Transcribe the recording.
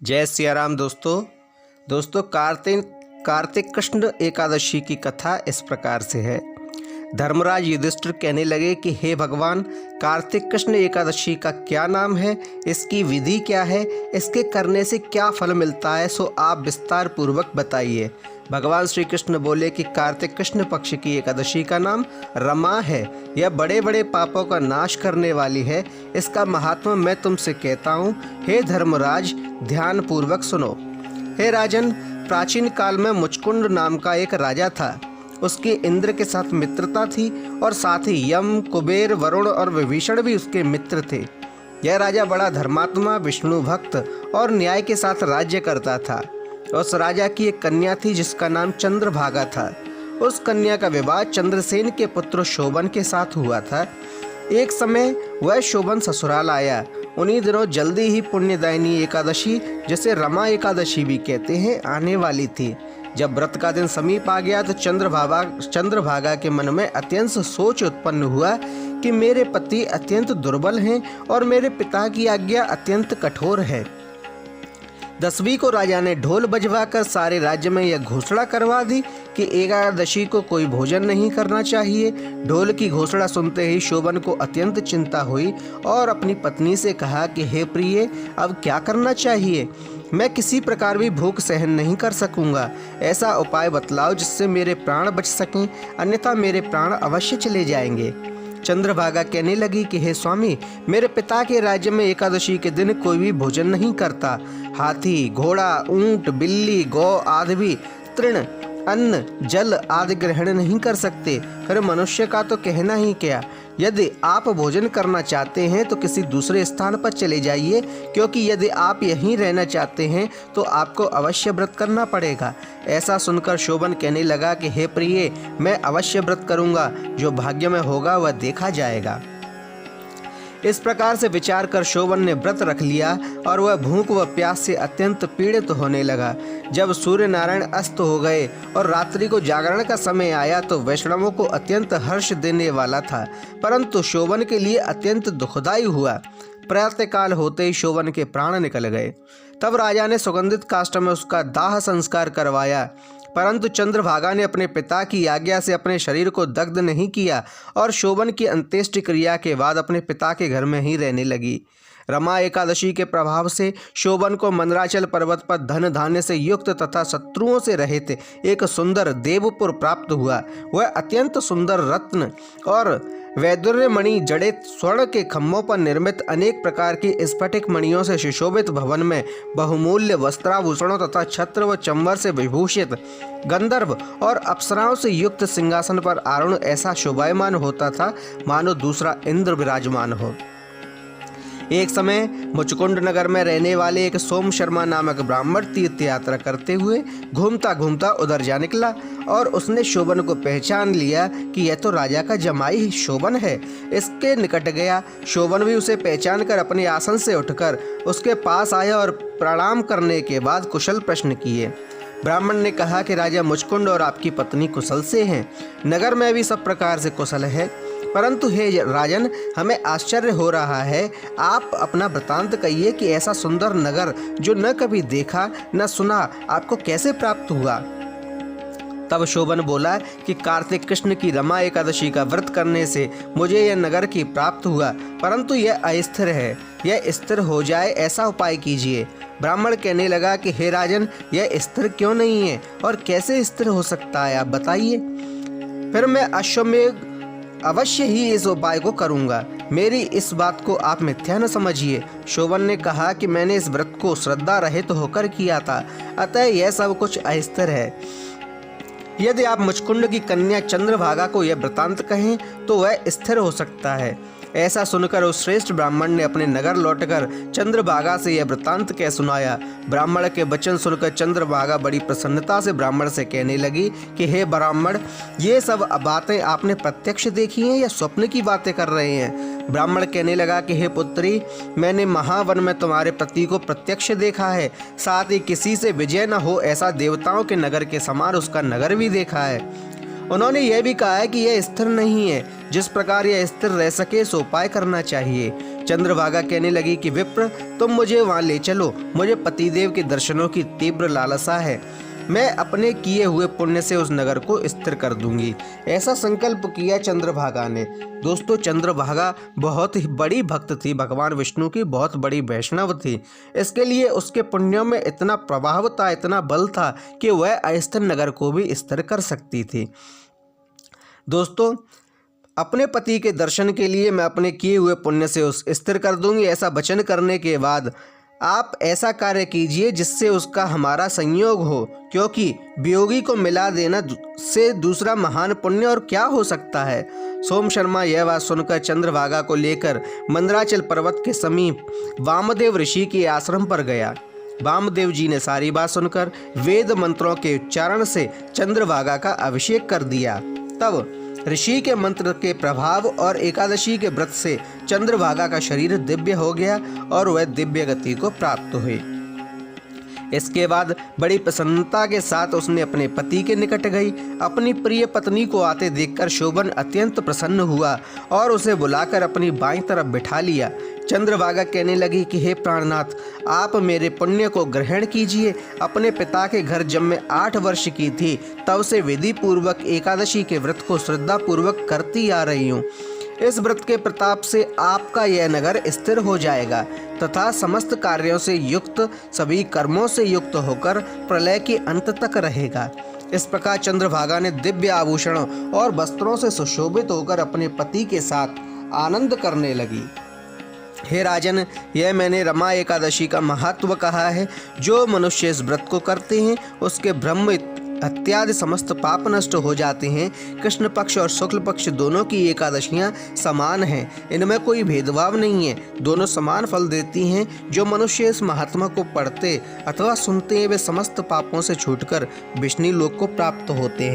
जय सिया राम दोस्तों कार्तिक कृष्ण एकादशी की कथा इस प्रकार से है। धर्मराज युधिष्ठिर कहने लगे कि हे भगवान, कार्तिक कृष्ण एकादशी का क्या नाम है, इसकी विधि क्या है, इसके करने से क्या फल मिलता है, सो आप विस्तार पूर्वक बताइए। भगवान श्री कृष्ण बोले कि कार्तिक कृष्ण पक्ष की एकादशी का नाम रमा है। यह बड़े बड़े पापों का नाश करने वाली है। इसका महात्मा मैं तुमसे कहता हूँ। हे धर्मराज, ध्यान पूर्वक सुनो। हे राजन, प्राचीन काल में मुचकुंद नाम का एक राजा था। उसकी इंद्र के साथ मित्रता थी और साथ ही यम, कुबेर, वरुण और विभीषण भी उसके मित्र थे। यह राजा बड़ा धर्मात्मा, विष्णु भक्त और न्याय के साथ राज्य करता था। उस राजा की एक कन्या थी जिसका नाम चंद्रभागा था। उस कन्या का विवाह चंद्रसेन के पुत्र शोभन के साथ हुआ था। एक समय वह शोभन ससुराल आया। उन्हीं दिनों जल्दी ही पुण्यदायिनी एकादशी, जिसे रमा एकादशी भी कहते हैं, आने वाली थी। जब व्रत का दिन समीप आ गया तो चंद्रभागा के मन में अत्यंत सोच उत्पन्न हुआ कि मेरे पति अत्यंत दुर्बल हैं और मेरे पिता की आज्ञा अत्यंत कठोर है। 10वीं को राजा ने ढोल बजवाकर सारे राज्य में यह घोषणा करवा दी कि एकादशी को कोई भोजन नहीं करना चाहिए। ढोल की घोषणा सुनते ही शोभन को अत्यंत चिंता हुई और अपनी पत्नी से कहा कि हे प्रिय, अब क्या करना चाहिए? मैं किसी प्रकार भी भूख सहन नहीं कर सकूंगा। ऐसा उपाय बतलाओ जिससे मेरे प्राण बच सकें, अन्यथा मेरे प्राण अवश्य चले जाएंगे। चंद्रभागा कहने लगी कि हे स्वामी, मेरे पिता के राज्य में एकादशी के दिन कोई भी भोजन नहीं करता। हाथी, घोड़ा, ऊंट, बिल्ली, गौ आदि भी तृण, अन्न, जल आदि ग्रहण नहीं कर सकते। फिर मनुष्य का तो कहना ही क्या। यदि आप भोजन करना चाहते हैं तो किसी दूसरे स्थान पर चले जाइए, क्योंकि यदि आप यहीं रहना चाहते हैं तो आपको अवश्य व्रत करना पड़ेगा। ऐसा सुनकर शोभन कहने लगा कि हे प्रिय, मैं अवश्य व्रत करूंगा। जो भाग्य में होगा वह देखा जाएगा। इस प्रकार से विचार कर शोभन ने व्रत रख लिया और वह भूख व प्यास से अत्यंत पीड़ित होने लगा। जब सूर्य नारायण अस्त हो गए और रात्रि को जागरण का समय आया तो वैष्णवों को अत्यंत हर्ष देने वाला था, परंतु शोभन के लिए अत्यंत दुखदायी हुआ। प्रातःकाल होते ही शोभन के प्राण निकल गए। तब राजा ने सुगंधित काष्ठ में उसका दाह संस्कार करवाया, परंतु चंद्रभागा ने अपने पिता की आज्ञा से अपने शरीर को दग्ध नहीं किया और शोभन की अंत्येष्टि क्रिया के बाद अपने पिता के घर में ही रहने लगी। रमा एकादशी के प्रभाव से शोभन को मंदराचल पर्वत पर धन धान्य से युक्त तथा शत्रुओं से रहित एक सुंदर देवपुर प्राप्त हुआ। वह अत्यंत सुंदर रत्न और वैदुर्य मणि जड़ित स्वर्ण के खम्भों पर निर्मित अनेक प्रकार की स्फटिक मणियों से सुशोभित भवन में बहुमूल्य वस्त्राभूषणों तथा छत्र व चंवर से विभूषित गंधर्व और अप्सराओं से युक्त सिंहासन पर आरूढ़ ऐसा शोभायमान होता था मानो दूसरा इंद्र विराजमान हो। एक समय मुचकुंद नगर में रहने वाले एक सोम शर्मा नामक ब्राह्मण तीर्थ यात्रा करते हुए घूमता घूमता उधर जा निकला और उसने शोभन को पहचान लिया कि यह तो राजा का जमाई शोभन है। इसके निकट गया। शोभन भी उसे पहचान कर अपने आसन से उठकर उसके पास आया और प्रणाम करने के बाद कुशल प्रश्न किए। ब्राह्मण ने कहा कि राजा मुचकुंद और आपकी पत्नी कुशल से हैं। नगर में भी सब प्रकार से कुशल है, परंतु हे राजन, हमें आश्चर्य हो रहा है। आप अपना वृतांत कहिए कि ऐसा सुंदर नगर जो न कभी देखा न सुना आपको कैसे प्राप्त हुआ? तब शोभन बोला कि कार्तिक कृष्ण की रमा एकादशी का व्रत करने से मुझे यह नगर की प्राप्त हुआ, परंतु यह अस्थिर है। यह स्थिर हो जाए ऐसा उपाय कीजिए। ब्राह्मण कहने लगा कि हे राजन, यह स्थिर क्यों नहीं है और कैसे स्थिर हो सकता है, आप बताइए। फिर मैं अश्वमेध अवश्य ही इस उपाय को करूंगा। मेरी इस बात को आप मिथ्या न समझिए। शोभन ने कहा कि मैंने इस व्रत को श्रद्धा रहित होकर किया था, अतः यह सब कुछ अस्थिर है। यदि आप मुचकुंद की कन्या चंद्रभागा को यह वृतांत कहें तो वह स्थिर हो सकता है। ऐसा सुनकर उस श्रेष्ठ ब्राह्मण ने अपने नगर लौटकर चंद्रभागा से यह वृतांत कह सुनाया। ब्राह्मण के वचन सुनकर चंद्रभागा बड़ी प्रसन्नता से ब्राह्मण से कहने लगी कि हे ब्राह्मण, ये सब बातें आपने प्रत्यक्ष देखी हैं या स्वप्न की बातें कर रहे हैं? ब्राह्मण कहने लगा कि हे पुत्री, मैंने महावन में तुम्हारे पति को प्रत्यक्ष देखा है, साथ ही किसी से विजय न हो ऐसा देवताओं के नगर के समान उसका नगर भी देखा है। उन्होंने यह भी कहा है कि यह स्थिर नहीं है। जिस प्रकार यह स्थिर रह सके सो उपाय करना चाहिए। चंद्रभागा कहने लगी कि विप्र, तुम मुझे वहां ले चलो, मुझे पतिदेव के दर्शनों की तीव्र लालसा है। मैं अपने किए हुए पुण्य से उस नगर को स्थिर कर दूंगी। ऐसा संकल्प किया चंद्रभागा ने। दोस्तों, चंद्रभागा बहुत ही बड़ी भक्त थी, भगवान विष्णु की बहुत बड़ी वैष्णव थी। इसके लिए उसके पुण्यों में इतना प्रभाव था, इतना बल था कि वह अस्थिर नगर को भी स्थिर कर सकती थी। दोस्तों, अपने पति के दर्शन के लिए मैं अपने किए हुए पुण्य से उस स्थिर कर दूंगी। ऐसा वचन करने के बाद आप ऐसा कार्य कीजिए जिससे उसका हमारा संयोग हो, क्योंकि वियोगी को मिला देना से दूसरा महान पुण्य और क्या हो सकता है। सोम शर्मा यह बात सुनकर चंद्रभागा को लेकर मंदराचल पर्वत के समीप वामदेव ऋषि के आश्रम पर गया। वामदेव जी ने सारी बात सुनकर वेद मंत्रों के उच्चारण से चंद्रभागा का अभिषेक कर दिया। तब ऋषि के मंत्र के प्रभाव और एकादशी के व्रत से चंद्रभागा का शरीर दिव्य हो गया और वह दिव्य गति को प्राप्त हुई। इसके बाद बड़ी प्रसन्नता के साथ उसने अपने पति के निकट गई। अपनी प्रिय पत्नी को आते देखकर शोभन अत्यंत प्रसन्न हुआ और उसे बुलाकर अपनी बाईं तरफ बिठा लिया। चंद्रभागा कहने लगी कि हे प्राणनाथ, आप मेरे पुण्य को ग्रहण कीजिए। अपने पिता के घर जब मैं 8 वर्ष की थी तब से विधि पूर्वक एकादशी के व्रत को श्रद्धा पूर्वक करती आ रही हूँ। इस व्रत के प्रताप से आपका यह नगर स्थिर हो जाएगा तथा समस्त कार्यों से युक्त, सभी कर्मों से युक्त होकर प्रलय के अंत तक रहेगा। इस प्रकार चंद्रभागा ने दिव्य आभूषणों और वस्त्रों से सुशोभित होकर अपने पति के साथ आनंद करने लगी। हे राजन, यह मैंने रमा एकादशी का महत्व कहा है। जो मनुष्य इस व्रत को करते हैं उसके ब्रह्म इत्यादि समस्त पाप नष्ट हो जाते हैं। कृष्ण पक्ष और शुक्ल पक्ष दोनों की एकादशियां समान हैं, इनमें कोई भेदभाव नहीं है, दोनों समान फल देती हैं। जो मनुष्य इस महात्मा को पढ़ते अथवा सुनते हैं वे समस्त पापों से छूटकर विष्णु लोक को प्राप्त होते हैं।